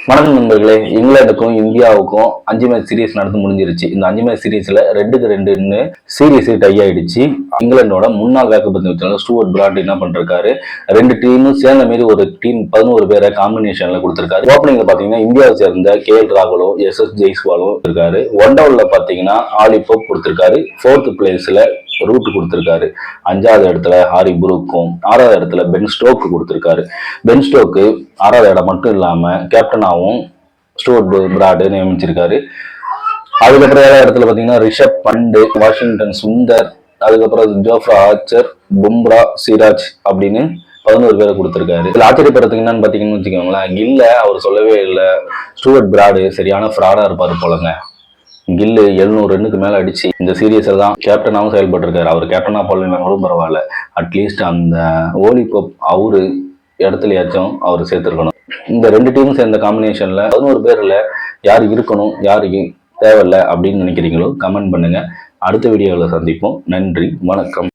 வணக்கம் நண்பர்களே. இங்கிலாந்துக்கும் இந்தியாவுக்கும் 5 மேட்ச் சீரீஸ் நடந்து முடிஞ்சிருச்சு. இந்த 5 மேட்ச் சீரீஸ்ல 2-2 சீரீஸ் டை ஆயிடுச்சு. இங்கிலாந்தோட முன்னாள் வேகப்பந்து வீச்சாளர் ஸ்டூவர்ட் பிராட் என்ன பண்றாரு, 2 டீமும் சேர்ந்த மாதிரி ஒரு டீம் 11 பேரை காம்பினேஷன்ல கொடுத்திருக்காரு. ஓப்பனிங்ல பாத்தீங்கன்னா இந்தியாவை சேர்ந்த KL ராகுலும் SS ஜெய்ஸ்வாலும் இருக்காரு. ஒன் டவுன்ல பாத்தீங்கன்னா ஆலி போப் கொடுத்திருக்காரு. 4th பிளேஸ்ல ரூட் கொடுத்திருக்காரு. 5வது இடத்துல ஹாரி புரூக்கும், 6வது இடத்துல பென் ஸ்டோக் கொடுத்திருக்காரு. பென் ஸ்டோக்கு 6வது இடம் மட்டும் இல்லாம கேப்டனாவும் ஸ்டூவர்ட் பிராட் நியமிச்சிருக்காரு. அதுக்கப்புறம் 7வது இடத்துல பாத்தீங்கன்னா ரிஷப் பண்ட், வாஷிங்டன் சுந்தர், அதுக்கப்புறம் ஜோஃப்ரா ஆர்ச்சர், பும்ரா, சிராஜ் அப்படின்னு 11 பேரை கொடுத்திருக்காரு. இதுல ஆச்சரியப்படுறதுக்கு என்னன்னு பாத்தீங்கன்னு வச்சுக்கோங்களேன், கில்ல அவர் சொல்லவே இல்லை ஸ்டூவர்ட் பிராடு சரியான ஃப்ராடா இருப்பாரு போலங்க. கில்லு 700 ரன்னுக்கு மேல அடிச்சு இந்த சீரீஸ்ல தான் கேப்டனாவும் செயல்பட்டு இருக்காரு. அவர் கேப்டனா போடலாம் பரவாயில்ல, அட்லீஸ்ட் அந்த ஓலி கோப் அவரு இடத்துலயாச்சும் அவர் சேர்த்திருக்கணும். இந்த 2 டீமும் சேர்ந்த காம்பினேஷன்ல 11 பேர்ல யாரு இருக்கணும், யாருக்கு தேவையில்லை அப்படின்னு நினைக்கிறீங்களோ கமெண்ட் பண்ணுங்க. அடுத்த வீடியோவில் சந்திப்போம். நன்றி, வணக்கம்.